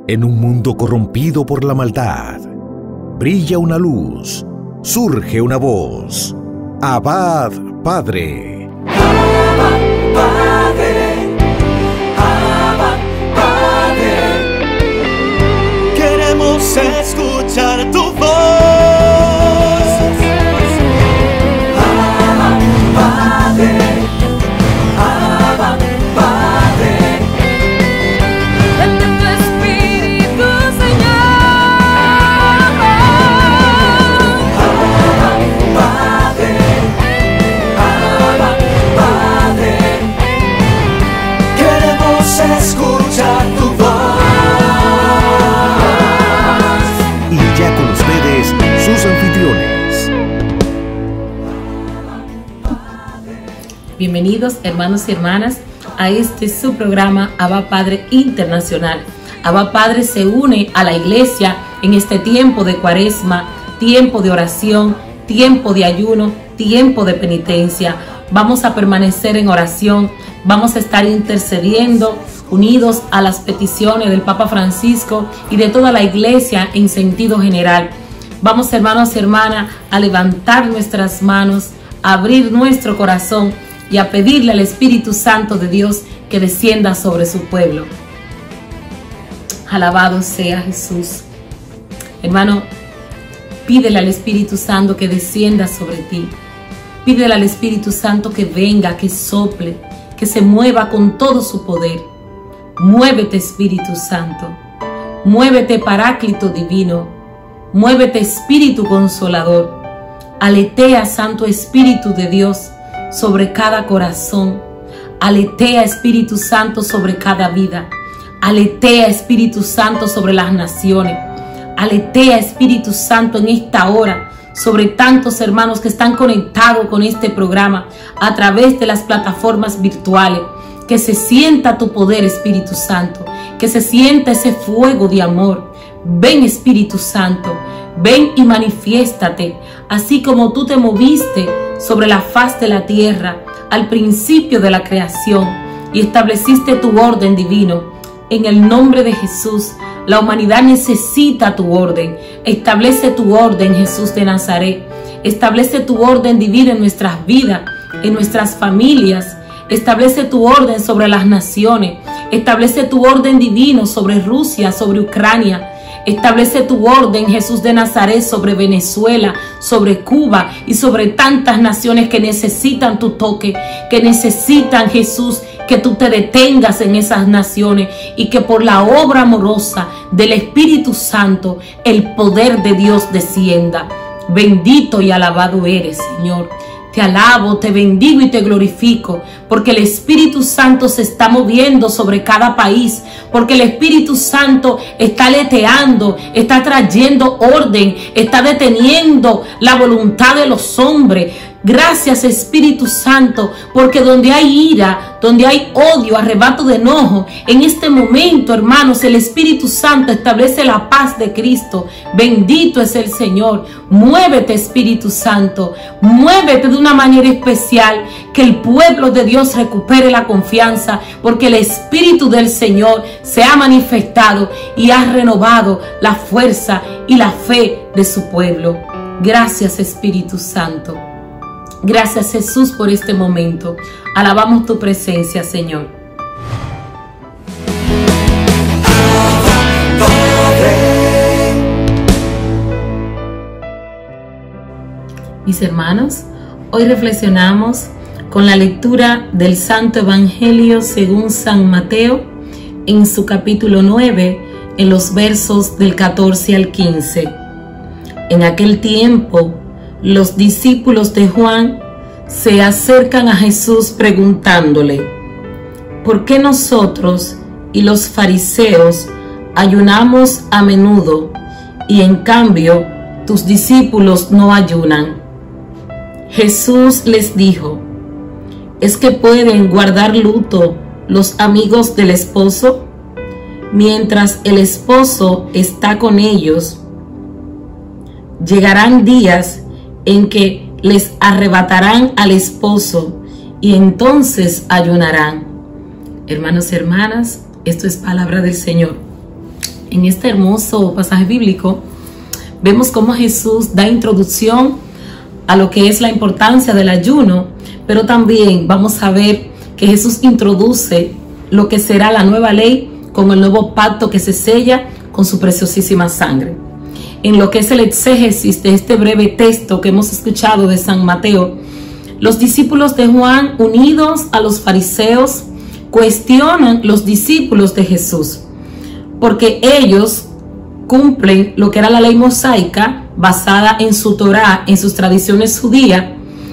En un mundo corrompido por la maldad, brilla una luz, surge una voz. Abba, Padre. Abba, Padre. Abba, Padre. Queremos escuchar tu voz. Abba, Padre. Abba, Padre. Vete tu Espíritu, Señor. Abba, Padre. Abba, Padre. Queremos escuchar tu voz. Y ya con ustedes, sus anfitriones. Bienvenidos, hermanos y hermanas, a este su programa Abba Padre Internacional. Abba Padre se une a la iglesia en este tiempo de Cuaresma, tiempo de oración, tiempo de ayuno, tiempo de penitencia. Vamos a permanecer en oración, vamos a estar intercediendo, unidos a las peticiones del Papa Francisco y de toda la iglesia en sentido general. Vamos, hermanos y hermanas, a levantar nuestras manos, a abrir nuestro corazón y a pedirle al Espíritu Santo de Dios que descienda sobre su pueblo. Alabado sea Jesús. Hermano, pídele al Espíritu Santo que descienda sobre ti. Pídele al Espíritu Santo que venga, que sople, que se mueva con todo su poder. Muévete, Espíritu Santo. Muévete, Paráclito Divino. Muévete, Espíritu Consolador. Aletea, Santo Espíritu de Dios, sobre cada corazón. Aletea, Espíritu Santo, sobre cada vida. Aletea, Espíritu Santo, sobre las naciones. Aletea, Espíritu Santo, en esta hora, sobre tantos hermanos que están conectados con este programa a través de las plataformas virtuales. Que se sienta tu poder, Espíritu Santo. Que se sienta ese fuego de amor. Ven, Espíritu Santo. Ven y manifiéstate, así como tú te moviste sobre la faz de la tierra al principio de la creación y estableciste tu orden divino. En el nombre de Jesús, la humanidad necesita tu orden. Establece tu orden, Jesús de Nazaret. Establece tu orden divina en nuestras vidas, en nuestras familias. Establece tu orden sobre las naciones. Establece tu orden divino sobre Rusia, sobre Ucrania. Establece tu orden, Jesús de Nazaret, sobre Venezuela, sobre Cuba y sobre tantas naciones que necesitan tu toque, que necesitan, Jesús, que tú te detengas en esas naciones y que por la obra amorosa del Espíritu Santo el poder de Dios descienda. Bendito y alabado eres, Señor. Te alabo, te bendigo y te glorifico, porque el Espíritu Santo se está moviendo sobre cada país, porque el Espíritu Santo está aleteando, está trayendo orden, está deteniendo la voluntad de los hombres. Gracias, Espíritu Santo, porque donde hay ira, donde hay odio, arrebato de enojo, en este momento, hermanos, el Espíritu Santo establece la paz de Cristo. Bendito es el Señor. Muévete, Espíritu Santo, muévete de una manera especial, que el pueblo de Dios recupere la confianza, porque el Espíritu del Señor se ha manifestado y ha renovado la fuerza y la fe de su pueblo. Gracias, Espíritu Santo. Gracias, Jesús, por este momento. Alabamos tu presencia, Señor. Mis hermanos, hoy reflexionamos con la lectura del Santo Evangelio según San Mateo en su capítulo 9, en los versos del 14 al 15. En aquel tiempo, los discípulos de Juan se acercan a Jesús preguntándole: ¿por qué nosotros y los fariseos ayunamos a menudo y en cambio tus discípulos no ayunan? Jesús les dijo: ¿es que pueden guardar luto los amigos del esposo mientras el esposo está con ellos? Llegarán días en que les arrebatarán al esposo y entonces ayunarán. Hermanos y hermanas, esto es palabra del Señor. En este hermoso pasaje bíblico vemos cómo Jesús da introducción a lo que es la importancia del ayuno, pero también vamos a ver que Jesús introduce lo que será la nueva ley con el nuevo pacto que se sella con su preciosísima sangre. En lo que es el exégesis de este breve texto que hemos escuchado de San Mateo, los discípulos de Juan, unidos a los fariseos, cuestionan los discípulos de Jesús, porque ellos cumplen lo que era la ley mosaica basada en su Torá, en sus tradiciones judías,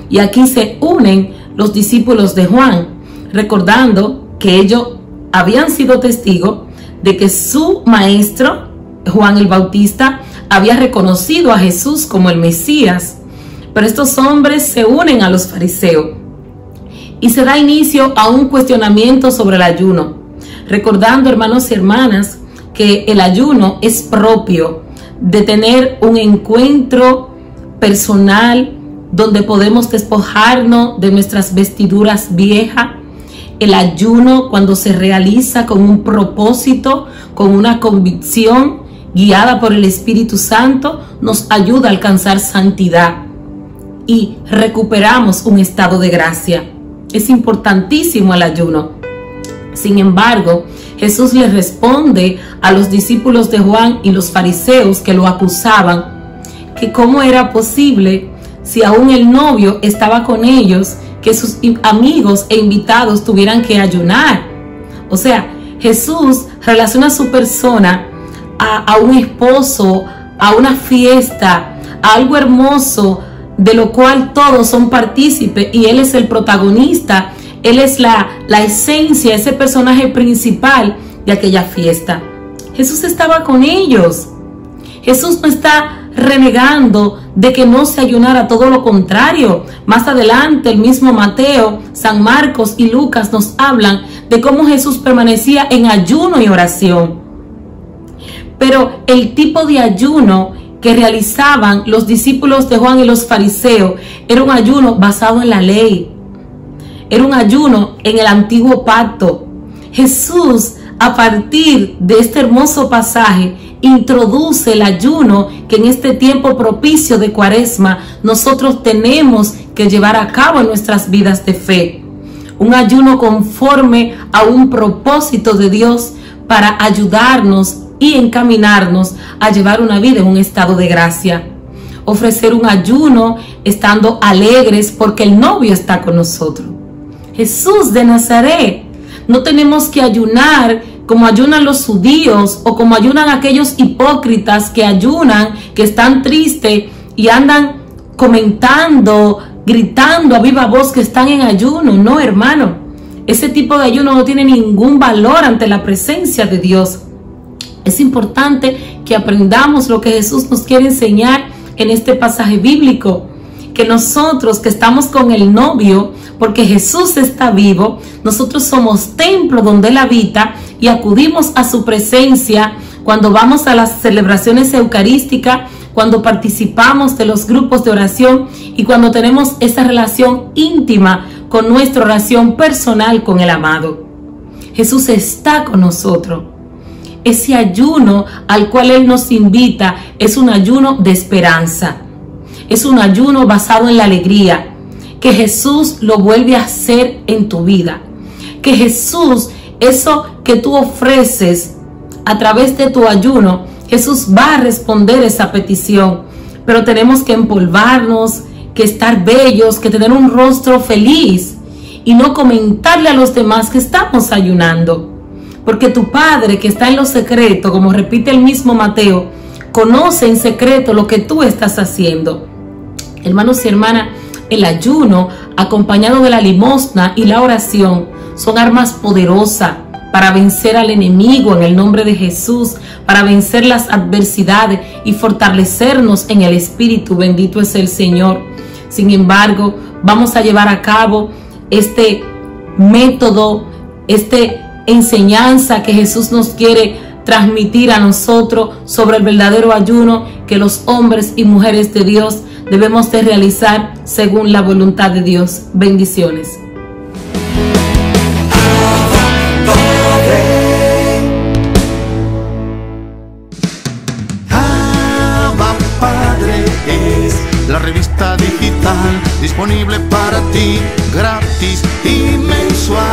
y aquí se unen los discípulos de Juan, recordando que ellos habían sido testigos de que su maestro, Juan el Bautista, había reconocido a Jesús como el Mesías. Pero estos hombres se unen a los fariseos y se da inicio a un cuestionamiento sobre el ayuno, recordando, hermanos y hermanas, que el ayuno es propio de tener un encuentro personal donde podemos despojarnos de nuestras vestiduras viejas. El ayuno, cuando se realiza con un propósito, con una convicción guiada por el Espíritu Santo, nos ayuda a alcanzar santidad y recuperamos un estado de gracia. Es importantísimo el ayuno. Sin embargo, Jesús le responde a los discípulos de Juan y los fariseos que lo acusaban, que cómo era posible, si aún el novio estaba con ellos, que sus amigos e invitados tuvieran que ayunar. O sea, Jesús relaciona a su persona a un esposo, a una fiesta, a algo hermoso, de lo cual todos son partícipes, y Él es el protagonista, Él es la esencia, ese personaje principal de aquella fiesta. Jesús estaba con ellos. Jesús no está renegando de que no se ayunara, todo lo contrario. Más adelante el mismo Mateo, San Marcos y Lucas nos hablan de cómo Jesús permanecía en ayuno y oración. Pero el tipo de ayuno que realizaban los discípulos de Juan y los fariseos era un ayuno basado en la ley. Era un ayuno en el antiguo pacto. Jesús, a partir de este hermoso pasaje, introduce el ayuno que en este tiempo propicio de Cuaresma nosotros tenemos que llevar a cabo en nuestras vidas de fe. Un ayuno conforme a un propósito de Dios para ayudarnos y encaminarnos a llevar una vida en un estado de gracia. Ofrecer un ayuno estando alegres porque el novio está con nosotros. Jesús de Nazaret. No tenemos que ayunar como ayunan los judíos o como ayunan aquellos hipócritas que ayunan, que están tristes y andan comentando, gritando a viva voz que están en ayuno. No, hermano. Ese tipo de ayuno no tiene ningún valor ante la presencia de Dios. Es importante que aprendamos lo que Jesús nos quiere enseñar en este pasaje bíblico, que nosotros que estamos con el novio, porque Jesús está vivo, nosotros somos templo donde Él habita y acudimos a su presencia cuando vamos a las celebraciones eucarísticas, cuando participamos de los grupos de oración y cuando tenemos esa relación íntima con nuestra oración personal con el amado. Jesús está con nosotros. Ese ayuno al cual Él nos invita es un ayuno de esperanza. Es un ayuno basado en la alegría, que Jesús lo vuelve a hacer en tu vida. Que Jesús, eso que tú ofreces a través de tu ayuno, Jesús va a responder esa petición. Pero tenemos que empolvarnos, que estar bellos, que tener un rostro feliz y no comentarle a los demás que estamos ayunando. Porque tu Padre que está en lo secreto, como repite el mismo Mateo, conoce en secreto lo que tú estás haciendo. Hermanos y hermanas, el ayuno acompañado de la limosna y la oración son armas poderosas para vencer al enemigo en el nombre de Jesús, para vencer las adversidades y fortalecernos en el Espíritu. Bendito es el Señor. Sin embargo, vamos a llevar a cabo este método, enseñanza que Jesús nos quiere transmitir a nosotros sobre el verdadero ayuno que los hombres y mujeres de Dios debemos de realizar según la voluntad de Dios. Bendiciones. la revista digital, disponible para ti, gratis y mensual.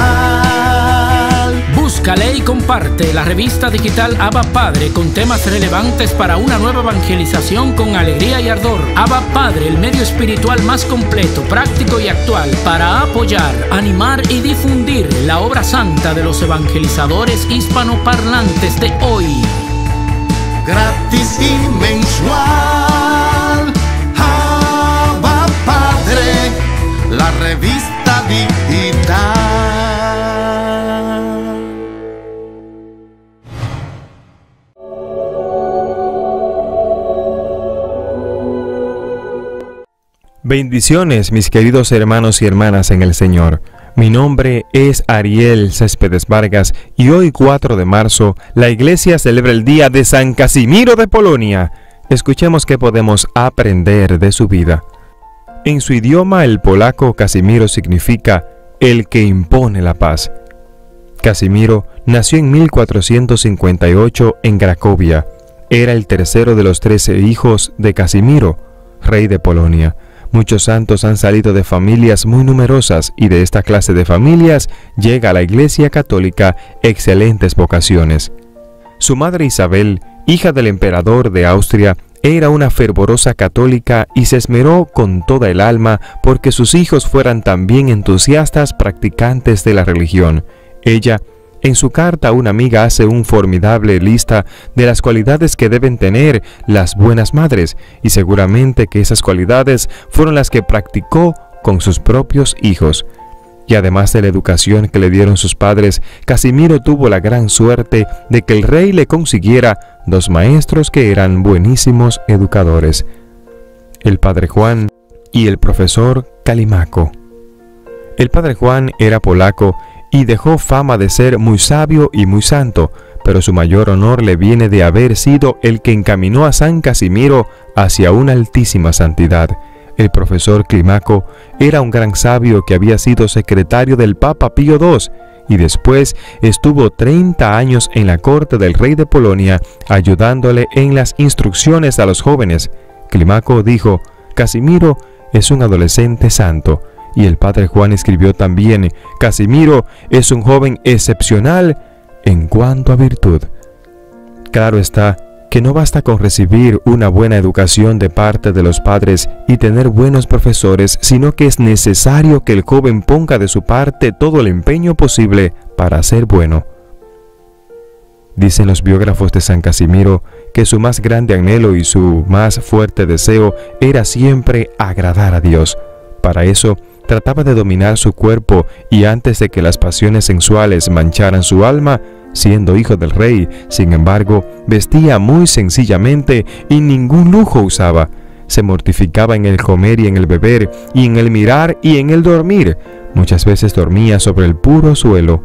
Búscale y comparte la revista digital Abba Padre con temas relevantes para una nueva evangelización con alegría y ardor. Abba Padre, el medio espiritual más completo, práctico y actual para apoyar, animar y difundir la obra santa de los evangelizadores hispanoparlantes de hoy. Gratis y mensual. Abba Padre, la revista digital. Bendiciones, mis queridos hermanos y hermanas en el Señor. Mi nombre es Ariel Céspedes Vargas y hoy 4 de marzo la Iglesia celebra el día de San Casimiro de Polonia. Escuchemos qué podemos aprender de su vida. En su idioma, el polaco, Casimiro significa el que impone la paz. Casimiro nació en 1458 en Cracovia. Era el tercero de los 13 hijos de Casimiro, rey de Polonia. Muchos santos han salido de familias muy numerosas y de esta clase de familias llega a la Iglesia Católica excelentes vocaciones. Su madre Isabel, hija del emperador de Austria, era una fervorosa católica y se esmeró con toda el alma porque sus hijos fueran también entusiastas practicantes de la religión. Ella, en su carta a una amiga, hace una formidable lista de las cualidades que deben tener las buenas madres, y seguramente que esas cualidades fueron las que practicó con sus propios hijos. Y además de la educación que le dieron sus padres, Casimiro tuvo la gran suerte de que el rey le consiguiera 2 maestros que eran buenísimos educadores, el padre Juan y el profesor Calimaco. El padre Juan era polaco y dejó fama de ser muy sabio y muy santo, pero su mayor honor le viene de haber sido el que encaminó a San Casimiro hacia una altísima santidad. El profesor Climaco era un gran sabio que había sido secretario del Papa Pío II y después estuvo 30 años en la corte del rey de Polonia ayudándole en las instrucciones a los jóvenes. Climaco dijo: Casimiro es un adolescente santo. Y el padre Juan escribió también: Casimiro es un joven excepcional en cuanto a virtud. Claro está que no basta con recibir una buena educación de parte de los padres y tener buenos profesores, sino que es necesario que el joven ponga de su parte todo el empeño posible para ser bueno. Dicen los biógrafos de San Casimiro que su más grande anhelo y su más fuerte deseo era siempre agradar a Dios. Para eso, trataba de dominar su cuerpo y antes de que las pasiones sensuales mancharan su alma, siendo hijo del rey, sin embargo, vestía muy sencillamente y ningún lujo usaba. Se mortificaba en el comer y en el beber, y en el mirar y en el dormir. Muchas veces dormía sobre el puro suelo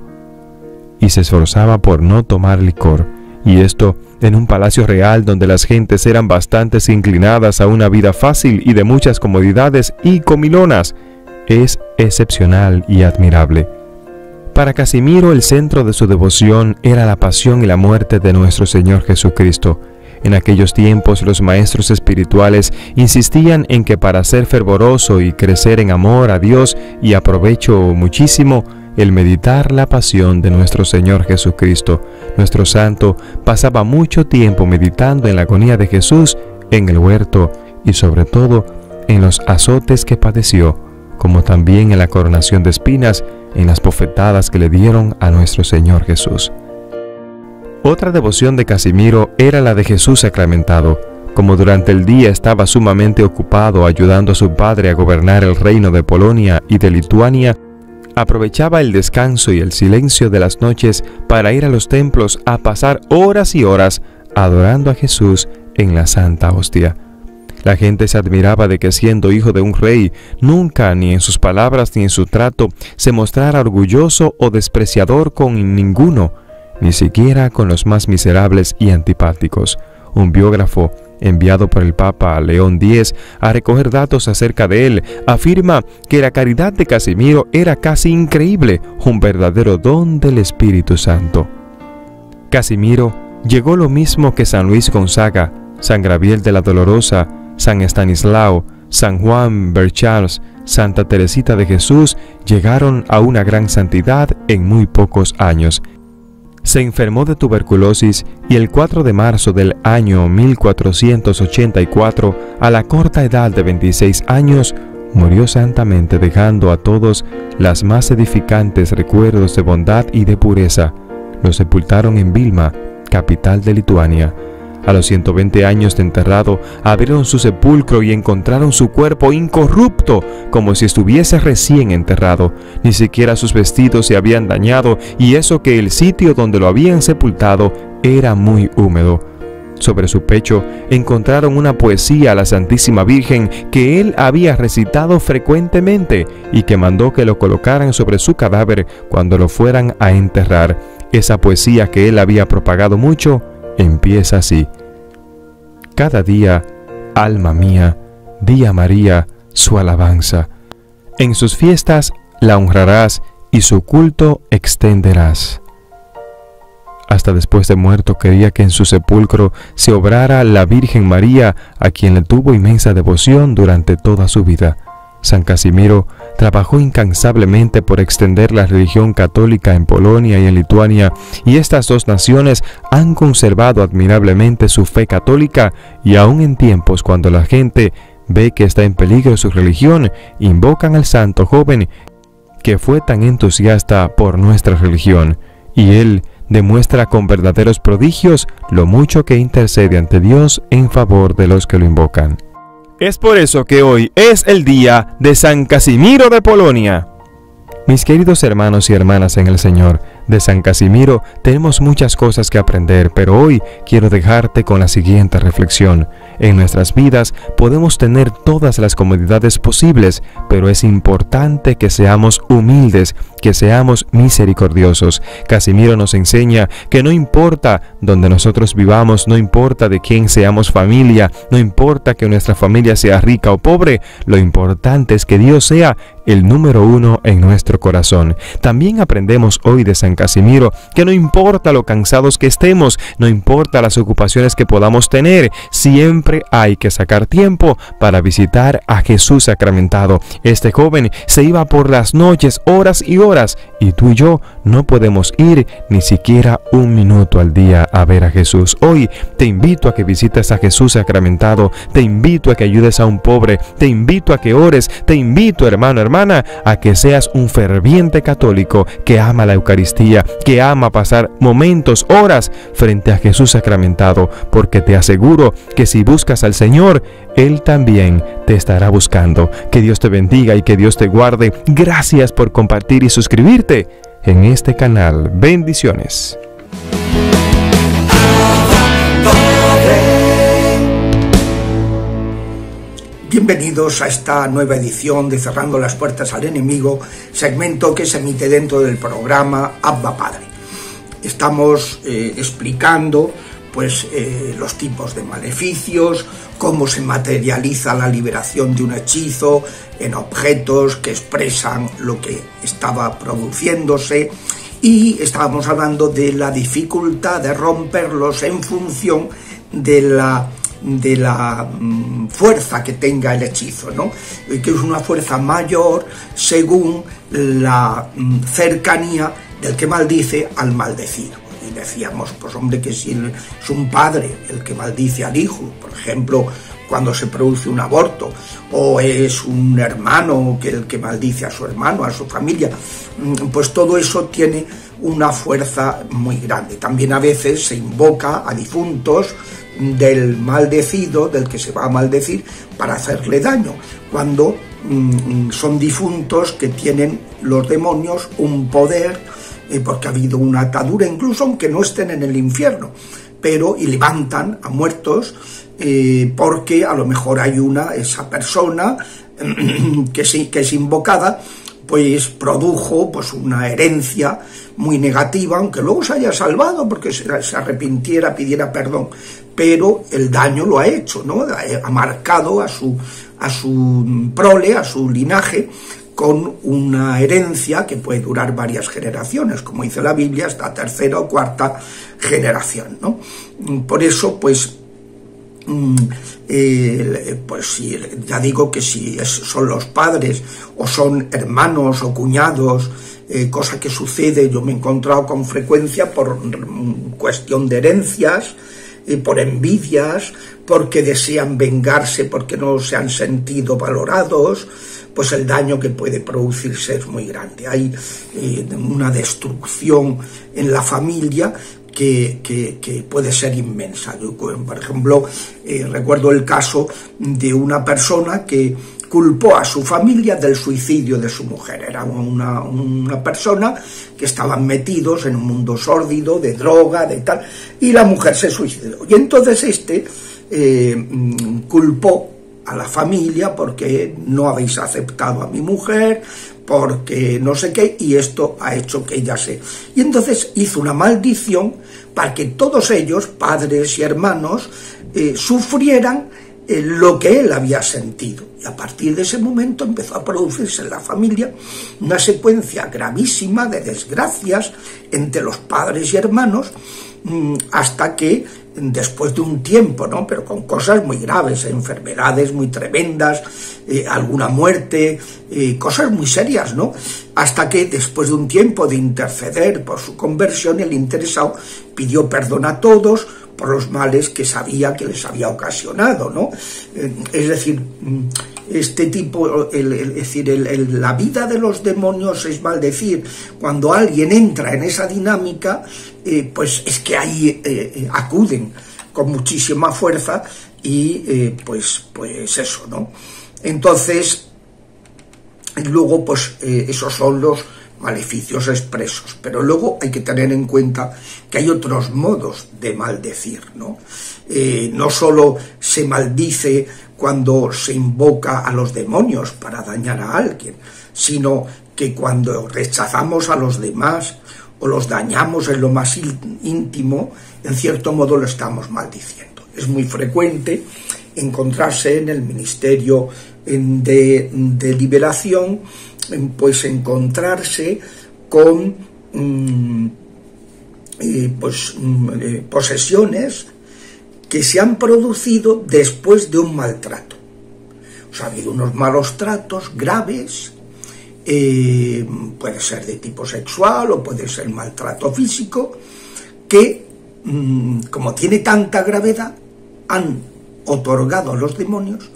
y se esforzaba por no tomar licor. Y esto en un palacio real donde las gentes eran bastante inclinadas a una vida fácil y de muchas comodidades y comilonas. Es excepcional y admirable. Para Casimiro, el centro de su devoción era la pasión y la muerte de nuestro Señor Jesucristo. En aquellos tiempos, los maestros espirituales insistían en que para ser fervoroso y crecer en amor a Dios, y aprovecho muchísimo el meditar la pasión de nuestro Señor Jesucristo. Nuestro santo pasaba mucho tiempo meditando en la agonía de Jesús en el huerto y sobre todo en los azotes que padeció, como también en la coronación de espinas, en las bofetadas que le dieron a nuestro Señor Jesús. Otra devoción de Casimiro era la de Jesús sacramentado. Como durante el día estaba sumamente ocupado ayudando a su padre a gobernar el reino de Polonia y de Lituania, aprovechaba el descanso y el silencio de las noches para ir a los templos a pasar horas y horas adorando a Jesús en la Santa Hostia. La gente se admiraba de que, siendo hijo de un rey, nunca, ni en sus palabras ni en su trato, se mostrara orgulloso o despreciador con ninguno, ni siquiera con los más miserables y antipáticos. Un biógrafo enviado por el Papa León X a recoger datos acerca de él, afirma que la caridad de Casimiro era casi increíble, un verdadero don del Espíritu Santo. Casimiro llegó lo mismo que San Luis Gonzaga, San Gabriel de la Dolorosa, San Estanislao, San Juan Berchals, Santa Teresita de Jesús llegaron a una gran santidad en muy pocos años. Se enfermó de tuberculosis y el 4 de marzo del año 1484, a la corta edad de 26 años, murió santamente, dejando a todos los más edificantes recuerdos de bondad y de pureza. Lo sepultaron en Vilna, capital de Lituania. A los 120 años de enterrado, abrieron su sepulcro y encontraron su cuerpo incorrupto, como si estuviese recién enterrado. Ni siquiera sus vestidos se habían dañado, y eso que el sitio donde lo habían sepultado era muy húmedo. Sobre su pecho encontraron una poesía a la Santísima Virgen que él había recitado frecuentemente y que mandó que lo colocaran sobre su cadáver cuando lo fueran a enterrar. Esa poesía que él había propagado mucho empieza así: cada día, alma mía, di a María su alabanza. En sus fiestas la honrarás y su culto extenderás. Hasta después de muerto quería que en su sepulcro se obrara la Virgen María, a quien le tuvo inmensa devoción durante toda su vida. San Casimiro trabajó incansablemente por extender la religión católica en Polonia y en Lituania, y estas dos naciones han conservado admirablemente su fe católica, y aun en tiempos cuando la gente ve que está en peligro su religión, invocan al santo joven que fue tan entusiasta por nuestra religión, y él demuestra con verdaderos prodigios lo mucho que intercede ante Dios en favor de los que lo invocan. Es por eso que hoy es el día de San Casimiro de Polonia. Mis queridos hermanos y hermanas en el Señor, de San Casimiro tenemos muchas cosas que aprender, pero hoy quiero dejarte con la siguiente reflexión. En nuestras vidas podemos tener todas las comodidades posibles, pero es importante que seamos humildes, que seamos misericordiosos. Casimiro nos enseña que no importa donde nosotros vivamos, no importa de quién seamos familia, no importa que nuestra familia sea rica o pobre, lo importante es que Dios sea el número uno en nuestro corazón. También aprendemos hoy de San Casimiro que no importa lo cansados que estemos, no importa las ocupaciones que podamos tener, siempre hay que sacar tiempo para visitar a Jesús sacramentado. Este joven se iba por las noches, horas y horas, y tú y yo no podemos ir ni siquiera un minuto al día a ver a Jesús. Hoy te invito a que visites a Jesús sacramentado, te invito a que ayudes a un pobre, te invito a que ores, te invito, hermano, hermana, a que seas un ferviente católico que ama la Eucaristía, que ama pasar momentos, horas frente a Jesús sacramentado, porque te aseguro que si buscas al Señor, Él también te estará buscando. Que Dios te bendiga y que Dios te guarde. Gracias por compartir y suscribirte en este canal. Bendiciones. Bienvenidos a esta nueva edición de Cerrando las Puertas al Enemigo, segmento que se emite dentro del programa Abba Padre. Estamos explicando los tipos de maleficios, cómo se materializa la liberación de un hechizo en objetos que expresan lo que estaba produciéndose, y estábamos hablando de la dificultad de romperlos en función de la fuerza que tenga el hechizo, ¿no? Que es una fuerza mayor según la cercanía del que maldice al maldecido. Y decíamos, pues hombre, que si es un padre el que maldice al hijo, por ejemplo, cuando se produce un aborto, o es un hermano el que maldice a su hermano, a su familia, pues todo eso tiene una fuerza muy grande. También a veces se invoca a difuntos del maldecido, del que se va a maldecir, para hacerle daño, cuando son difuntos que tienen los demonios un poder, porque ha habido una atadura, incluso aunque no estén en el infierno, y levantan a muertos, porque a lo mejor hay esa persona que es invocada, pues produjo una herencia muy negativa, aunque luego se haya salvado porque se arrepintiera, pidiera perdón, pero el daño lo ha hecho, ¿no? Ha marcado a su prole, a su linaje, con una herencia que puede durar varias generaciones, como dice la Biblia, hasta tercera o cuarta generación, ¿no? Por eso, pues si, ya digo que si son los padres o son hermanos o cuñados, cosa que sucede, yo me he encontrado con frecuencia por cuestión de herencias, por envidias, porque desean vengarse, porque no se han sentido valorados, pues el daño que puede producirse es muy grande. Hay una destrucción en la familia que puede ser inmensa. Yo, por ejemplo, recuerdo el caso de una persona que culpó a su familia del suicidio de su mujer. Era una persona que estaban metidos en un mundo sórdido, de droga, de tal, y la mujer se suicidó. Y entonces culpó a la familia porque no habéis aceptado a mi mujer, porque no sé qué, y esto ha hecho que ella se... Y entonces hizo una maldición para que todos ellos, padres y hermanos, sufrieran lo que él había sentido. Y a partir de ese momento empezó a producirse en la familia una secuencia gravísima de desgracias entre los padres y hermanos, hasta que después de un tiempo, ¿no?, pero con cosas muy graves, enfermedades muy tremendas, alguna muerte, cosas muy serias, ¿no?, hasta que después de un tiempo de interceder por su conversión, el interesado pidió perdón a todos por los males que sabía que les había ocasionado, ¿no? Es decir, este tipo, la vida de los demonios es maldecir. Cuando alguien entra en esa dinámica, pues es que ahí acuden con muchísima fuerza y pues eso, ¿no? Entonces, luego pues esos son los maleficios expresos, pero luego hay que tener en cuenta que hay otros modos de maldecir, ¿no? No solo se maldice cuando se invoca a los demonios para dañar a alguien, sino que cuando rechazamos a los demás o los dañamos en lo más íntimo, en cierto modo lo estamos maldiciendo. Es muy frecuente encontrarse en el ministerio de liberación, pues encontrarse con posesiones que se han producido después de un maltrato. O sea, ha habido unos malos tratos graves, puede ser de tipo sexual o puede ser maltrato físico, que como tiene tanta gravedad, han otorgado a los demonios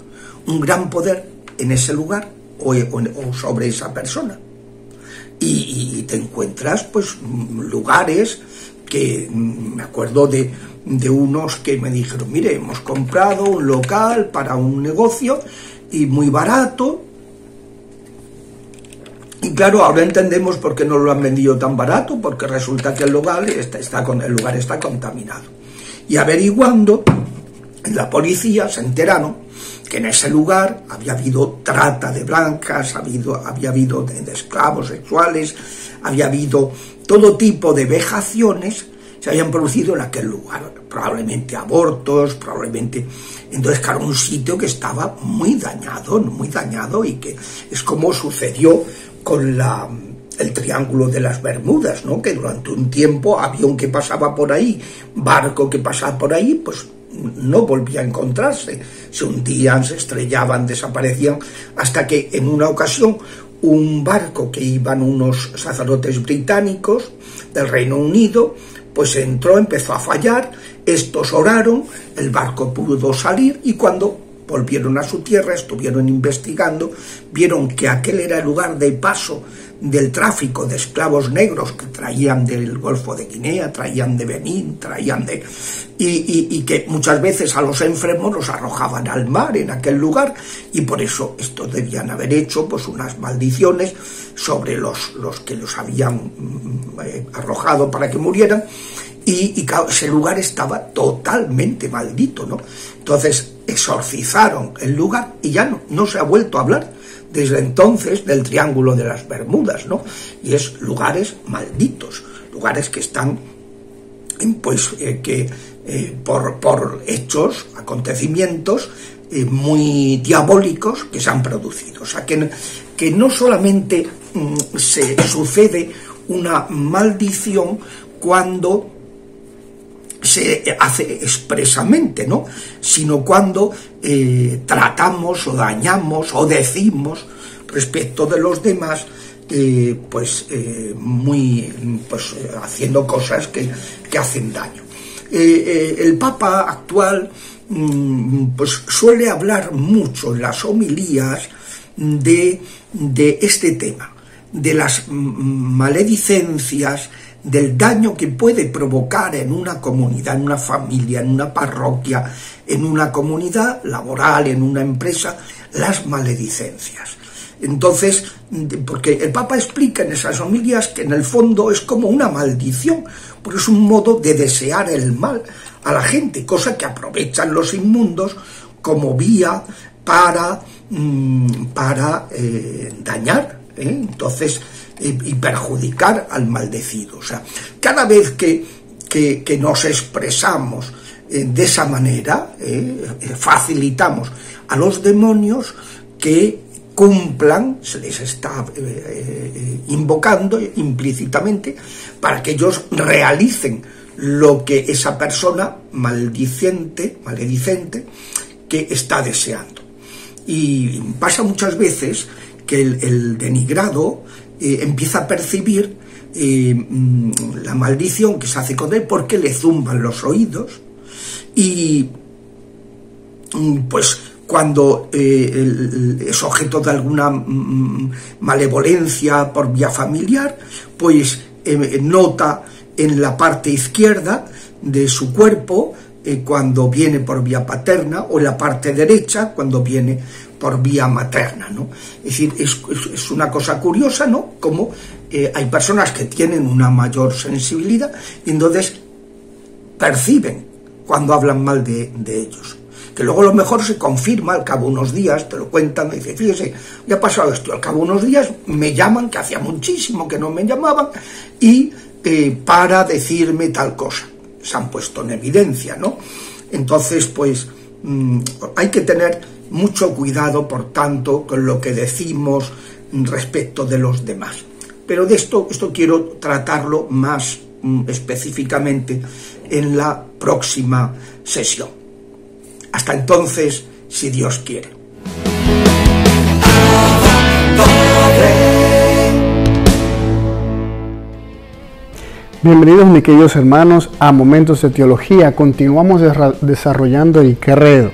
un gran poder en ese lugar o sobre esa persona. Y te encuentras pues lugares que me acuerdo de unos que me dijeron: mire, hemos comprado un local para un negocio y muy barato, y claro, ahora entendemos por qué no lo han vendido tan barato, porque resulta que el lugar está contaminado. Y averiguando, la policía se enteraron que en ese lugar había habido trata de blancas, había habido de esclavos sexuales, había habido todo tipo de vejaciones, se habían producido en aquel lugar, probablemente abortos, probablemente... Entonces, claro, un sitio que estaba muy dañado, y que es como sucedió con el Triángulo de las Bermudas, ¿no?, que durante un tiempo avión que pasaba por ahí, barco que pasaba por ahí, pues no volvía a encontrarse, se hundían, se estrellaban, desaparecían, hasta que en una ocasión un barco que iban unos sacerdotes británicos del Reino Unido, pues empezó a fallar, estos oraron, el barco pudo salir, y cuando volvieron a su tierra, estuvieron investigando, vieron que aquel era el lugar de paso del tráfico de esclavos negros que traían del Golfo de Guinea, traían de Benín, y que muchas veces a los enfermos los arrojaban al mar en aquel lugar, y por eso estos debían haber hecho pues unas maldiciones sobre los que los habían arrojado para que murieran, y claro, ese lugar estaba totalmente maldito, ¿no? Entonces exorcizaron el lugar y ya no se ha vuelto a hablar desde entonces del Triángulo de las Bermudas, ¿no? Y es lugares malditos, lugares que están pues por hechos, acontecimientos muy diabólicos que se han producido. O sea, que no solamente se sucede una maldición cuando se hace expresamente, ¿no? Sino cuando tratamos o dañamos o decimos respecto de los demás, haciendo cosas que hacen daño. El Papa actual pues suele hablar mucho en las homilías de este tema, de las maledicencias, del daño que puede provocar en una comunidad, en una familia, en una parroquia, en una comunidad laboral, en una empresa, las maledicencias. Entonces, porque el Papa explica en esas homilías que en el fondo es como una maldición, porque es un modo de desear el mal a la gente, cosa que aprovechan los inmundos como vía para dañar, entonces, y perjudicar al maldecido. O sea, cada vez que nos expresamos de esa manera, facilitamos a los demonios que cumplan, se les está invocando implícitamente para que ellos realicen lo que esa persona maledicente que está deseando. Y pasa muchas veces que el denigrado empieza a percibir la maldición que se hace con él porque le zumban los oídos, y pues cuando es objeto de alguna malevolencia por vía familiar, pues nota en la parte izquierda de su cuerpo cuando viene por vía paterna, o en la parte derecha cuando viene por vía materna, ¿no? Es decir, es una cosa curiosa, ¿no? Como hay personas que tienen una mayor sensibilidad y entonces perciben cuando hablan mal de ellos. Que luego a lo mejor se confirma al cabo de unos días, te lo cuentan, me dice, fíjese, ya ha pasado esto, al cabo de unos días me llaman, que hacía muchísimo que no me llamaban, y para decirme tal cosa, se han puesto en evidencia, ¿no? Entonces, pues, hay que tener mucho cuidado, por tanto, con lo que decimos respecto de los demás. Pero de esto quiero tratarlo más específicamente en la próxima sesión. Hasta entonces, si Dios quiere. Bienvenidos, mis queridos hermanos, a Momentos de Teología. Continuamos desarrollando el credo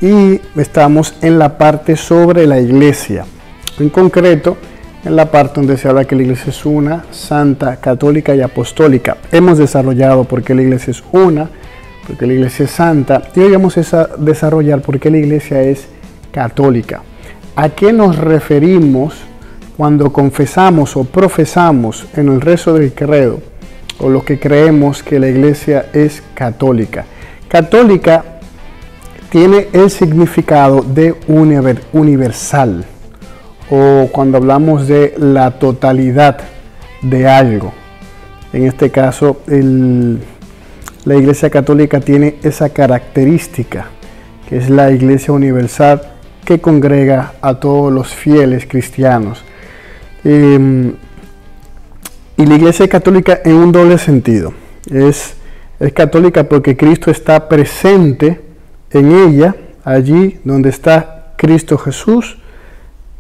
y estamos en la parte sobre la iglesia. En concreto, en la parte donde se habla que la iglesia es una, santa, católica y apostólica. Hemos desarrollado por qué la iglesia es una, porque la iglesia es santa, y hoy vamos a desarrollar por qué la iglesia es católica. ¿A qué nos referimos cuando confesamos o profesamos en el rezo del credo, o lo que creemos que la iglesia es católica? Católica tiene el significado de universal, o cuando hablamos de la totalidad de algo. En este caso, la Iglesia Católica tiene esa característica, que es la Iglesia universal que congrega a todos los fieles cristianos. Y la Iglesia Católica en un doble sentido. Es católica porque Cristo está presente en ella. Allí donde está Cristo Jesús,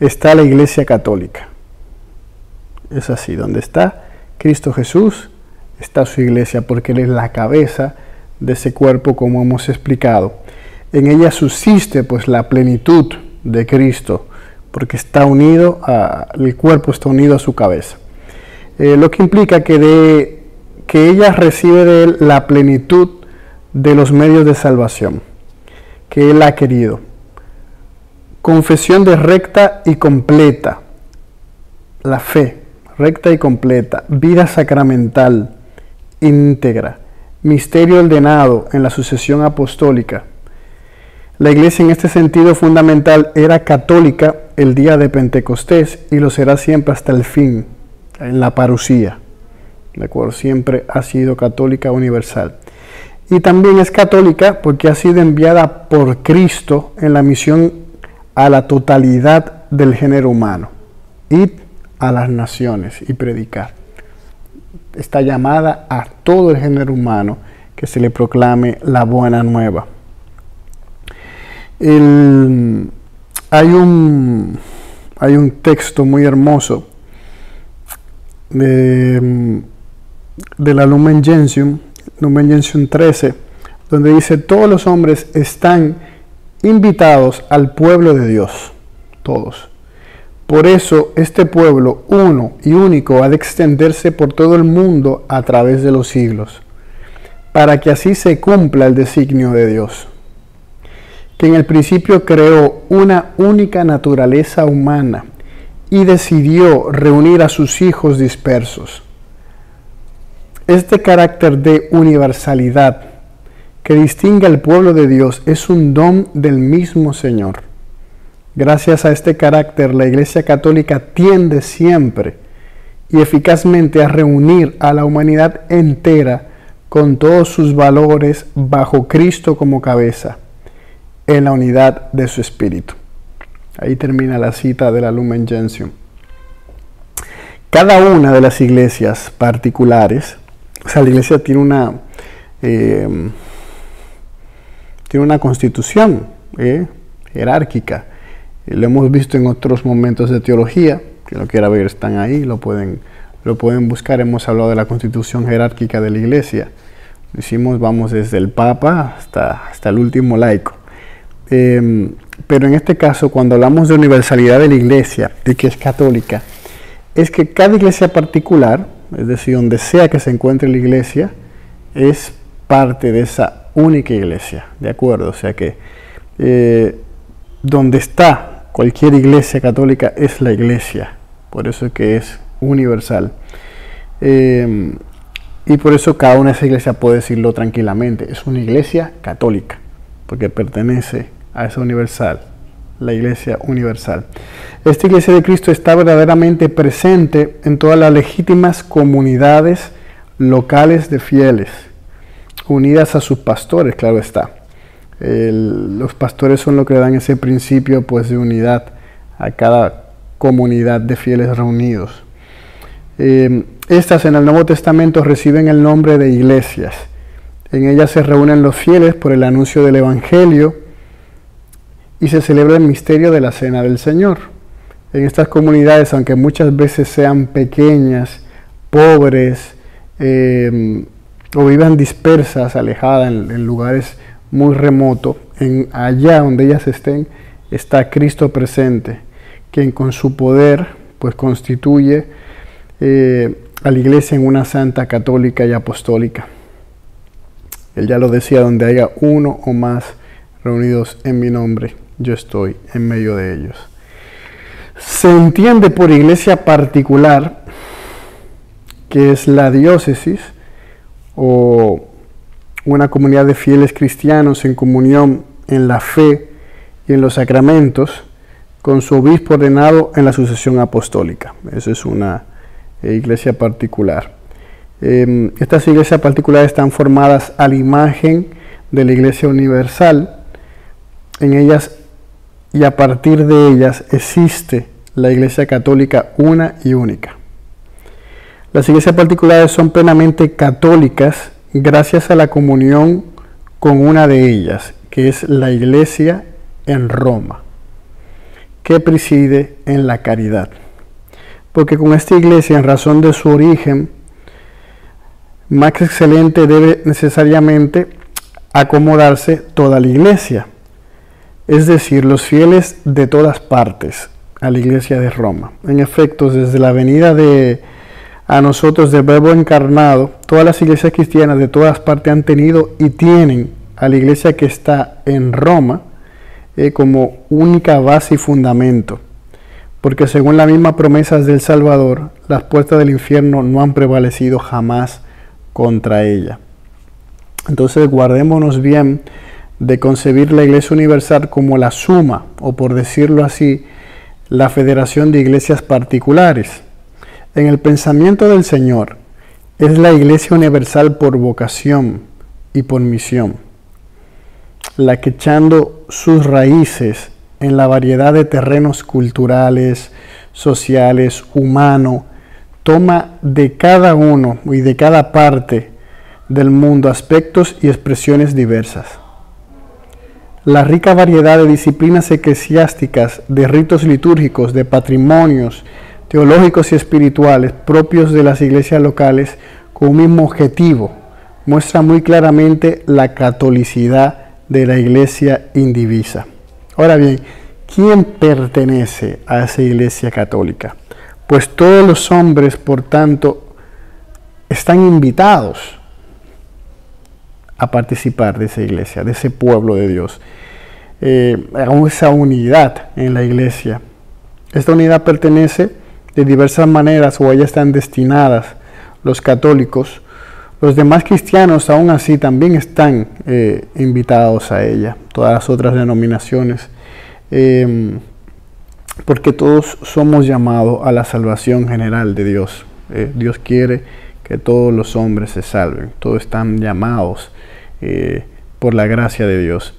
está la Iglesia Católica. Es así, donde está Cristo Jesús, está su iglesia, porque Él es la cabeza de ese cuerpo, como hemos explicado. En ella subsiste pues la plenitud de Cristo, porque está unido el cuerpo está unido a su cabeza. Lo que implica que ella recibe de Él la plenitud de los medios de salvación que Él ha querido. Confesión de recta y completa, la fe recta y completa, vida sacramental íntegra, misterio ordenado en la sucesión apostólica. La iglesia en este sentido fundamental era católica el día de Pentecostés y lo será siempre hasta el fin, en la parusía. ¿De acuerdo? Siempre ha sido católica universal. Y también es católica porque ha sido enviada por Cristo en la misión a la totalidad del género humano. Id a las naciones y predicar. Está llamada a todo el género humano que se le proclame la buena nueva. Hay un texto muy hermoso de la Lumen Gentium 13, donde dice: todos los hombres están invitados al pueblo de Dios, todos. Por eso este pueblo uno y único ha de extenderse por todo el mundo a través de los siglos, para que así se cumpla el designio de Dios, que en el principio creó una única naturaleza humana y decidió reunir a sus hijos dispersos. Este carácter de universalidad que distingue al pueblo de Dios es un don del mismo Señor. Gracias a este carácter, la Iglesia Católica tiende siempre y eficazmente a reunir a la humanidad entera con todos sus valores bajo Cristo como cabeza, en la unidad de su espíritu. Ahí termina la cita de la Lumen Gentium. Cada una de las iglesias particulares, o sea, la iglesia tiene una constitución jerárquica. Lo hemos visto en otros momentos de teología. Quien lo quiera ver, están ahí, lo pueden buscar. Hemos hablado de la constitución jerárquica de la iglesia. Vamos desde el Papa hasta el último laico. Pero en este caso, cuando hablamos de universalidad de la iglesia, de que es católica, es que cada iglesia particular, es decir, donde sea que se encuentre la iglesia, es parte de esa única iglesia, ¿de acuerdo? O sea que donde está cualquier iglesia católica es la iglesia, por eso es que es universal. Y por eso cada una de esas iglesias puede decirlo tranquilamente, es una iglesia católica, porque pertenece a esa universal, la iglesia universal. Esta iglesia de Cristo está verdaderamente presente en todas las legítimas comunidades locales de fieles, unidas a sus pastores, claro está. Los pastores son los que le dan ese principio pues de unidad a cada comunidad de fieles reunidos. Estas en el Nuevo Testamento reciben el nombre de iglesias. En ellas se reúnen los fieles por el anuncio del Evangelio y se celebra el misterio de la Cena del Señor. En estas comunidades, aunque muchas veces sean pequeñas, pobres, o vivan dispersas, alejadas en lugares muy remotos, allá donde ellas estén, está Cristo presente, quien con su poder pues constituye a la iglesia en una santa, católica y apostólica. Él ya lo decía: donde haya uno o más reunidos en mi nombre, yo estoy en medio de ellos. Se entiende por iglesia particular, que es la diócesis o una comunidad de fieles cristianos en comunión en la fe y en los sacramentos, con su obispo ordenado en la sucesión apostólica. Eso es una iglesia particular. Estas iglesias particulares están formadas a la imagen de la iglesia universal. En ellas y a partir de ellas existe la iglesia católica una y única. Las iglesias particulares son plenamente católicas gracias a la comunión con una de ellas, que es la iglesia en Roma, que preside en la caridad. Porque con esta iglesia, en razón de su origen más excelente, debe necesariamente acomodarse toda la iglesia, es decir, los fieles de todas partes a la iglesia de Roma. En efecto, desde la venida a nosotros del Verbo encarnado, todas las iglesias cristianas de todas partes han tenido y tienen a la iglesia que está en Roma como única base y fundamento, porque según las mismas promesas del Salvador, las puertas del infierno no han prevalecido jamás contra ella. Entonces guardémonos bien de concebir la Iglesia Universal como la suma, o por decirlo así, la federación de iglesias particulares. En el pensamiento del Señor, es la Iglesia Universal por vocación y por misión, la que echando sus raíces en la variedad de terrenos culturales, sociales, humanos, toma de cada uno y de cada parte del mundo, aspectos y expresiones diversas. La rica variedad de disciplinas eclesiásticas, de ritos litúrgicos, de patrimonios teológicos y espirituales propios de las iglesias locales con un mismo objetivo, muestra muy claramente la catolicidad de la iglesia indivisa. Ahora bien, ¿quién pertenece a esa iglesia católica? Pues todos los hombres, por tanto, están invitados a participar de esa iglesia, de ese pueblo de Dios, a esa unidad en la iglesia. Esta unidad pertenece de diversas maneras, o a ella están destinadas los católicos. Los demás cristianos aún así también están invitados a ella, todas las otras denominaciones, porque todos somos llamados a la salvación general de Dios. Dios quiere que todos los hombres se salven, todos están llamados por la gracia de Dios.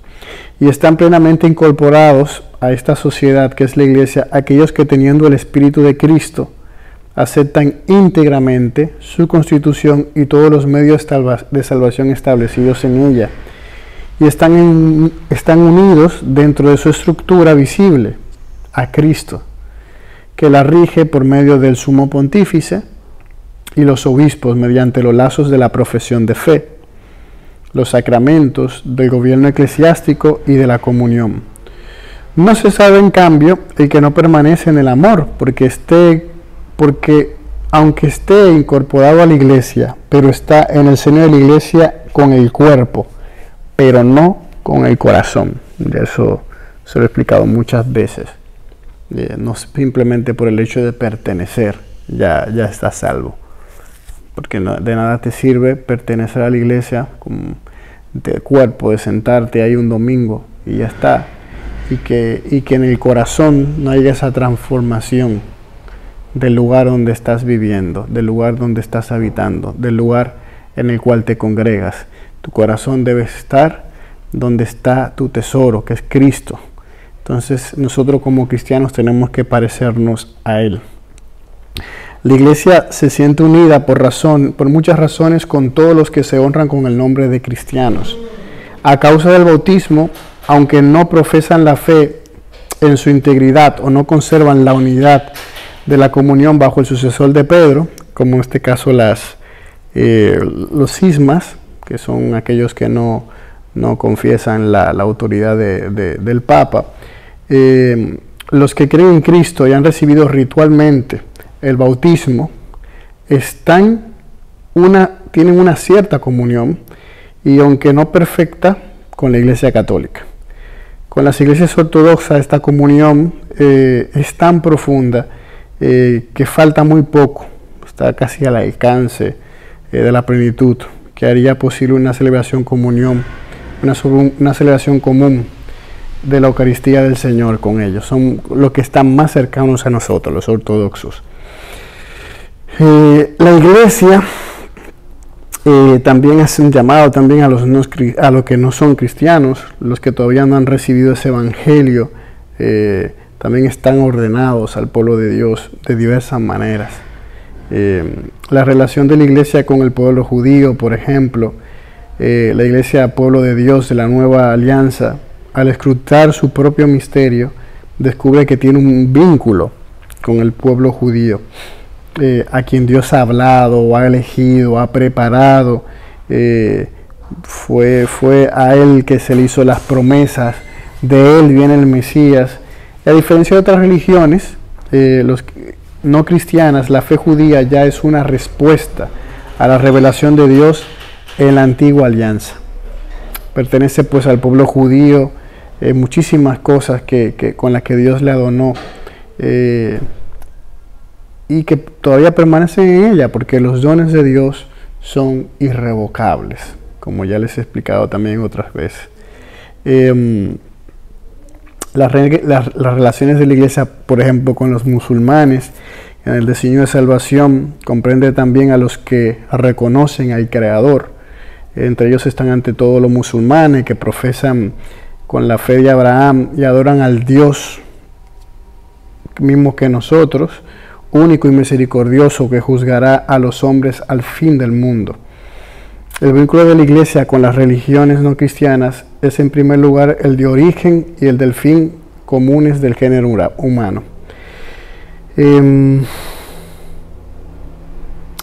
Y están plenamente incorporados a esta sociedad que es la iglesia, aquellos que teniendo el Espíritu de Cristo, aceptan íntegramente su constitución y todos los medios de salvación establecidos en ella, y están unidos dentro de su estructura visible a Cristo, que la rige por medio del sumo pontífice y los obispos mediante los lazos de la profesión de fe, los sacramentos del gobierno eclesiástico y de la comunión. No se sabe, en cambio, el que no permanece en el amor, porque aunque esté incorporado a la iglesia, pero está en el seno de la iglesia con el cuerpo, pero no con el corazón. Eso se lo he explicado muchas veces. No simplemente por el hecho de pertenecer, ya está salvo. Porque de nada te sirve pertenecer a la iglesia de cuerpo, de sentarte ahí un domingo y ya está. Y que en el corazón no haya esa transformación del lugar donde estás viviendo, del lugar donde estás habitando, del lugar en el cual te congregas. Tu corazón debe estar donde está tu tesoro, que es Cristo. Entonces nosotros como cristianos tenemos que parecernos a Él. La iglesia se siente unida por muchas razones con todos los que se honran con el nombre de cristianos. A causa del bautismo, aunque no profesan la fe en su integridad o no conservan la unidad de la comunión bajo el sucesor de Pedro, como en este caso los cismas, que son aquellos que no confiesan la autoridad del Papa, los que creen en Cristo y han recibido ritualmente el bautismo, tienen una cierta comunión, y aunque no perfecta, con la Iglesia Católica. Con las iglesias ortodoxas esta comunión es tan profunda que falta muy poco, está casi al alcance de la plenitud, que haría posible una celebración común de la Eucaristía del Señor con ellos. Son los que están más cercanos a nosotros, los ortodoxos. La iglesia también hace un llamado también a los que no son cristianos, los que todavía no han recibido ese evangelio, también están ordenados al pueblo de Dios de diversas maneras. La relación de la iglesia con el pueblo judío, por ejemplo, la iglesia pueblo de Dios de la nueva alianza, al escrutar su propio misterio, descubre que tiene un vínculo con el pueblo judío, a quien Dios ha hablado, ha elegido, ha preparado. Fue a él que se le hizo las promesas, de él viene el Mesías. Y a diferencia de otras religiones no cristianas, la fe judía ya es una respuesta a la revelación de Dios en la antigua alianza. Pertenece pues al pueblo judío muchísimas cosas con las que Dios le adornó, y que todavía permanecen en ella, porque los dones de Dios son irrevocables, como ya les he explicado también otras veces. Las relaciones de la iglesia, por ejemplo, con los musulmanes, en el diseño de salvación, comprende también a los que reconocen al Creador. Entre ellos están ante todo los musulmanes, que profesan con la fe de Abraham y adoran al Dios mismo que nosotros, único y misericordioso, que juzgará a los hombres al fin del mundo. El vínculo de la iglesia con las religiones no cristianas es en primer lugar el de origen y el del fin comunes del género humano.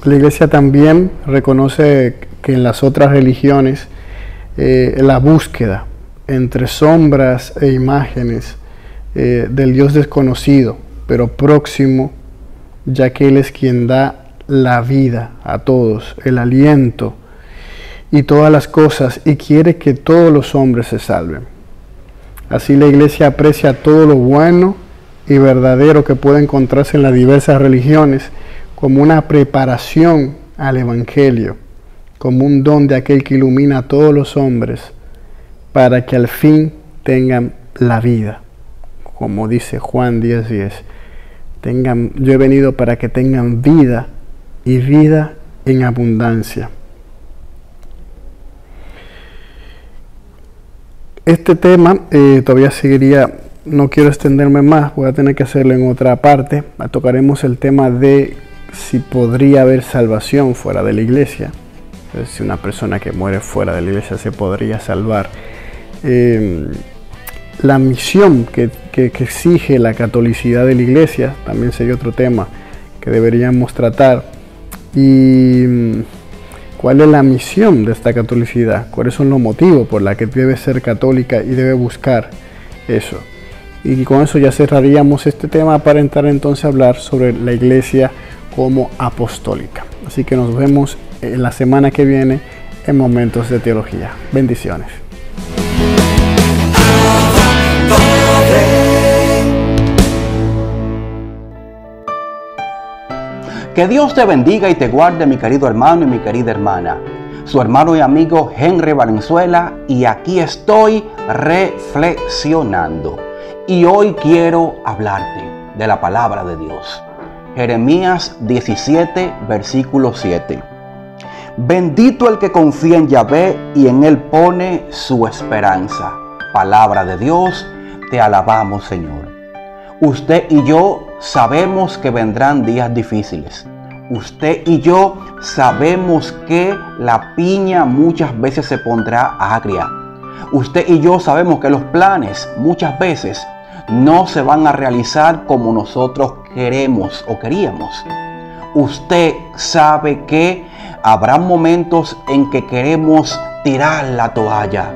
La iglesia también reconoce que en las otras religiones la búsqueda entre sombras e imágenes del Dios desconocido, pero próximo, ya que Él es quien da la vida a todos, el aliento y todas las cosas, y quiere que todos los hombres se salven. Así la iglesia aprecia todo lo bueno y verdadero que puede encontrarse en las diversas religiones como una preparación al Evangelio, como un don de aquel que ilumina a todos los hombres para que al fin tengan la vida. Como dice Juan 10:10, yo he venido para que tengan vida y vida en abundancia. Este tema todavía seguiría, no quiero extenderme más, voy a tener que hacerlo en otra parte. Tocaremos el tema de si podría haber salvación fuera de la iglesia. Si una persona que muere fuera de la iglesia se podría salvar. La misión que exige la catolicidad de la iglesia también sería otro tema que deberíamos tratar. Y ¿cuál es la misión de esta catolicidad? ¿Cuáles son los motivos por los que debe ser católica y debe buscar eso? Y con eso ya cerraríamos este tema para entrar entonces a hablar sobre la iglesia como apostólica. Así que nos vemos en la semana que viene en Momentos de Teología. Bendiciones. Que Dios te bendiga y te guarde, mi querido hermano y mi querida hermana. Su hermano y amigo Henry Valenzuela, y aquí estoy reflexionando. Y hoy quiero hablarte de la palabra de Dios. Jeremías 17, versículo 7. Bendito el que confía en Yahvé y en él pone su esperanza. Palabra de Dios, te alabamos, Señor. Usted y yo sabemos que vendrán días difíciles. Usted y yo sabemos que la piña muchas veces se pondrá agria. Usted y yo sabemos que los planes muchas veces no se van a realizar como nosotros queremos o queríamos. Usted sabe que habrá momentos en que queremos tirar la toalla.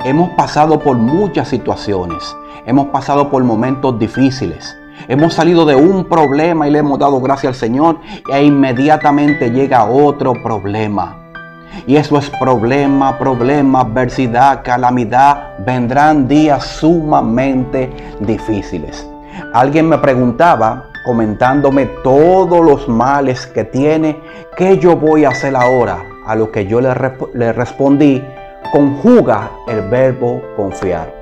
Hemos pasado por muchas situaciones. Hemos pasado por momentos difíciles. Hemos salido de un problema y le hemos dado gracias al Señor, e inmediatamente llega otro problema. Y eso es problema, adversidad, calamidad. Vendrán días sumamente difíciles. Alguien me preguntaba, comentándome todos los males que tiene, ¿qué yo voy a hacer ahora? A lo que yo le respondí, conjuga el verbo confiar.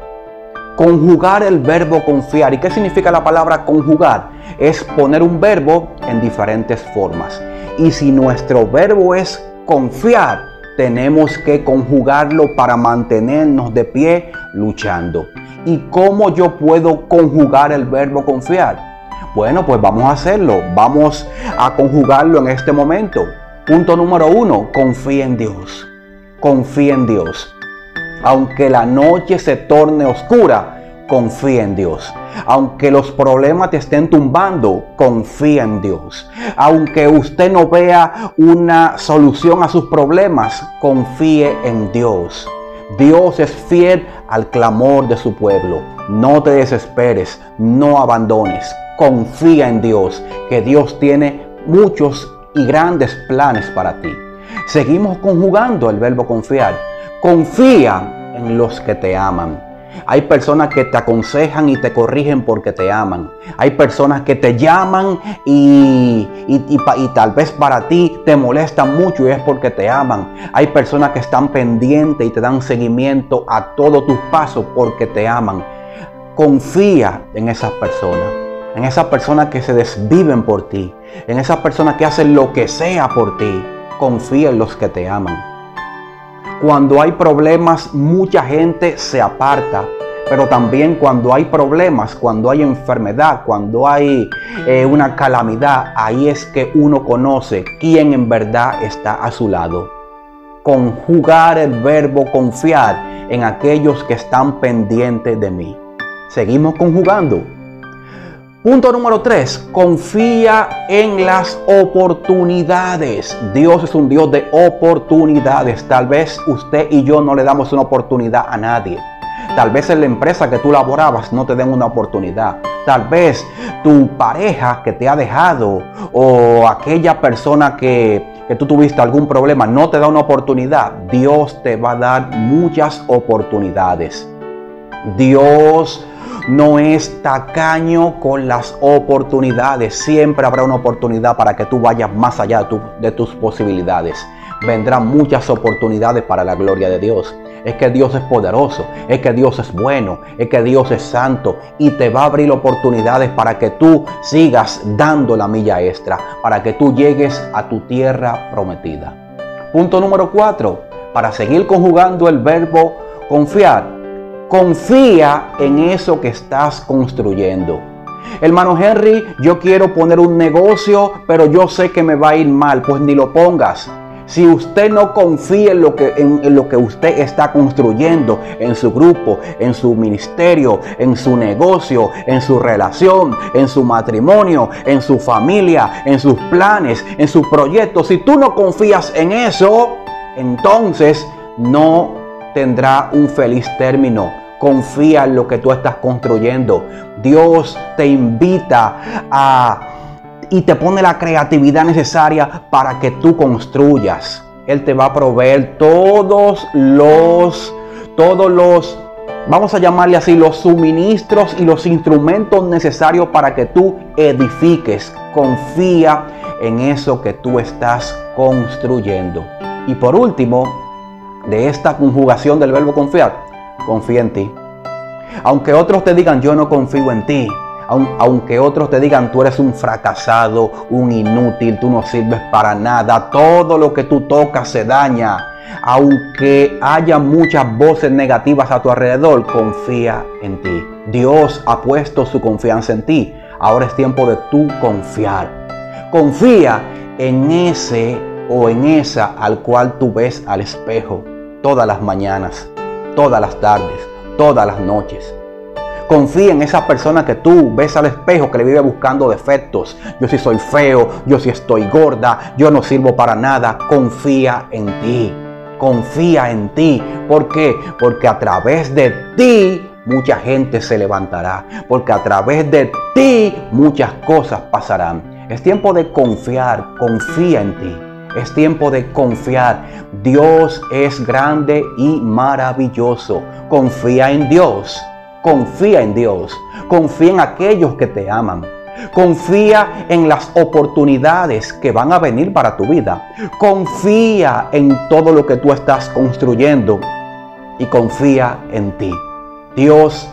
Conjugar el verbo confiar. ¿Y qué significa la palabra conjugar? Es poner un verbo en diferentes formas. Y si nuestro verbo es confiar, tenemos que conjugarlo para mantenernos de pie luchando. ¿Y cómo yo puedo conjugar el verbo confiar? Bueno, pues vamos a hacerlo. Vamos a conjugarlo en este momento. Punto número 1, confía en Dios. Confía en Dios. Aunque la noche se torne oscura, confía en Dios. Aunque los problemas te estén tumbando, confía en Dios. Aunque usted no vea una solución a sus problemas, confíe en Dios. Dios es fiel al clamor de su pueblo. No te desesperes, no abandones. Confía en Dios, que Dios tiene muchos y grandes planes para ti. Seguimos conjugando el verbo confiar. Confía en los que te aman. Hay personas que te aconsejan y te corrigen porque te aman. Hay personas que te llaman y tal vez para ti te molestan mucho y es porque te aman. Hay personas que están pendientes y te dan seguimiento a todos tus pasos porque te aman. Confía en esas personas que se desviven por ti, en esas personas que hacen lo que sea por ti. Confía en los que te aman. Cuando hay problemas, mucha gente se aparta. Pero también cuando hay problemas, cuando hay enfermedad, cuando hay una calamidad, ahí es que uno conoce quién en verdad está a su lado. conjugar el verbo confiar en aquellos que están pendientes de mí. Seguimos conjugando. Punto número 3, confía en las oportunidades. Dios es un Dios de oportunidades. Tal vez usted y yo no le damos una oportunidad a nadie. Tal vez en la empresa que tú laborabas no te den una oportunidad. Tal vez tu pareja que te ha dejado o aquella persona que tú tuviste algún problema no te da una oportunidad. Dios te va a dar muchas oportunidades. Dios no es tacaño con las oportunidades. Siempre habrá una oportunidad para que tú vayas más allá de tus posibilidades. Vendrán muchas oportunidades para la gloria de Dios. Es que Dios es poderoso, es que Dios es bueno, es que Dios es santo y te va a abrir oportunidades para que tú sigas dando la milla extra, para que tú llegues a tu tierra prometida. Punto número 4, para seguir conjugando el verbo confiar. Confía en eso que estás construyendo. Hermano Henry, yo quiero poner un negocio, pero yo sé que me va a ir mal. Pues ni lo pongas. Si usted no confía en lo que usted está construyendo, en su grupo, en su ministerio, en su negocio, en su relación, en su matrimonio, en su familia, en sus planes, en sus proyectos, si tú no confías en eso, entonces no tendrá un feliz término. Confía en lo que tú estás construyendo. Dios te invita y te pone la creatividad necesaria para que tú construyas. Él te va a proveer todos los, vamos a llamarle así, los suministros y los instrumentos necesarios para que tú edifiques. Confía en eso que tú estás construyendo. Y por último, de esta conjugación del verbo confiar, confía en ti. Aunque otros te digan, yo no confío en ti. Aunque otros te digan, tú eres un fracasado, un inútil, tú no sirves para nada, todo lo que tú tocas se daña. Aunque haya muchas voces negativas a tu alrededor, confía en ti. Dios ha puesto su confianza en ti. Ahora es tiempo de tú confiar. Confía en ese o en esa al cual tú ves al espejo todas las mañanas, todas las tardes, todas las noches. Confía en esa persona que tú ves al espejo que le vive buscando defectos. Yo sí soy feo, yo sí estoy gorda, yo no sirvo para nada. Confía en ti. Confía en ti. ¿Por qué? Porque a través de ti mucha gente se levantará. Porque a través de ti muchas cosas pasarán. Es tiempo de confiar. Confía en ti. Es tiempo de confiar. Dios es grande y maravilloso. Confía en Dios. Confía en Dios. Confía en aquellos que te aman. Confía en las oportunidades que van a venir para tu vida. Confía en todo lo que tú estás construyendo. Y confía en ti. Dios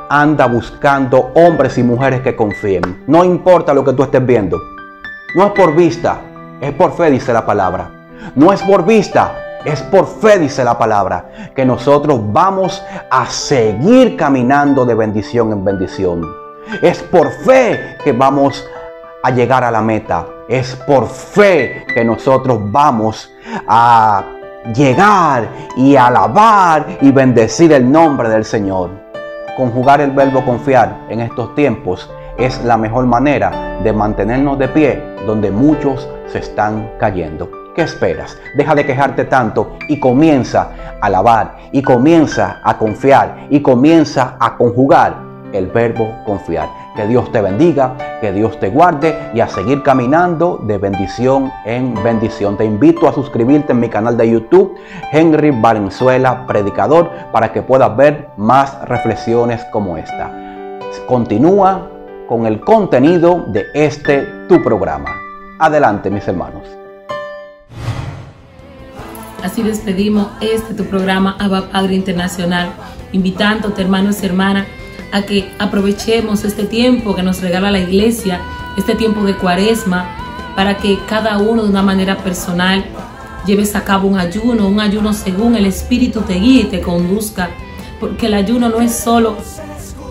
anda buscando hombres y mujeres que confíen. No importa lo que tú estés viendo. No es por vista, es por fe, dice la palabra. No es por vista, es por fe, dice la palabra, que nosotros vamos a seguir caminando de bendición en bendición. Es por fe que vamos a llegar a la meta. Es por fe que nosotros vamos a llegar y alabar y bendecir el nombre del Señor. Conjugar el verbo confiar en estos tiempos es la mejor manera de mantenernos de pie donde muchos se están cayendo. ¿Qué esperas? Deja de quejarte tanto y comienza a alabar, y comienza a confiar, y comienza a conjugar el verbo confiar. Que Dios te bendiga, que Dios te guarde y a seguir caminando de bendición en bendición. Te invito a suscribirte en mi canal de YouTube, Henry Valenzuela Predicador, para que puedas ver más reflexiones como esta. Continúa con el contenido de tu programa. Adelante, mis hermanos. Así despedimos tu programa Abba Padre Internacional, invitándote, hermanos y hermanas, a que aprovechemos este tiempo que nos regala la iglesia, este tiempo de Cuaresma, para que cada uno de una manera personal lleves a cabo un ayuno según el Espíritu te guíe y te conduzca, porque el ayuno no es solo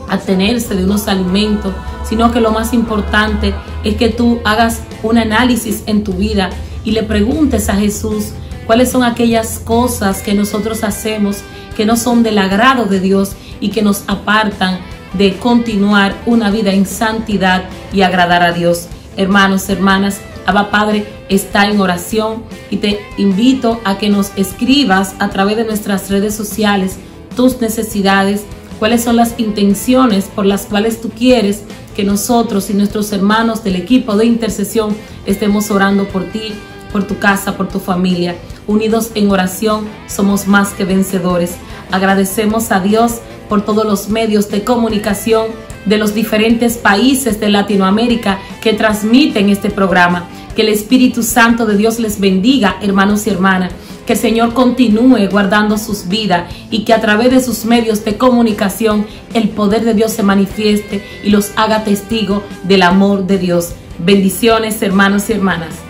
abstenerse de unos alimentos, sino que lo más importante es que tú hagas un análisis en tu vida y le preguntes a Jesús cuáles son aquellas cosas que nosotros hacemos que no son del agrado de Dios y que nos apartan de continuar una vida en santidad y agradar a Dios. Hermanos, hermanas, Abba Padre está en oración y te invito a que nos escribas a través de nuestras redes sociales tus necesidades, cuáles son las intenciones por las cuales tú quieres que nosotros y nuestros hermanos del equipo de intercesión estemos orando por ti, por tu casa, por tu familia. Unidos en oración somos más que vencedores. Agradecemos a Dios por todos los medios de comunicación de los diferentes países de Latinoamérica que transmiten este programa. Que el Espíritu Santo de Dios les bendiga, hermanos y hermanas. Que el Señor continúe guardando sus vidas y que a través de sus medios de comunicación el poder de Dios se manifieste y los haga testigo del amor de Dios. Bendiciones, hermanos y hermanas.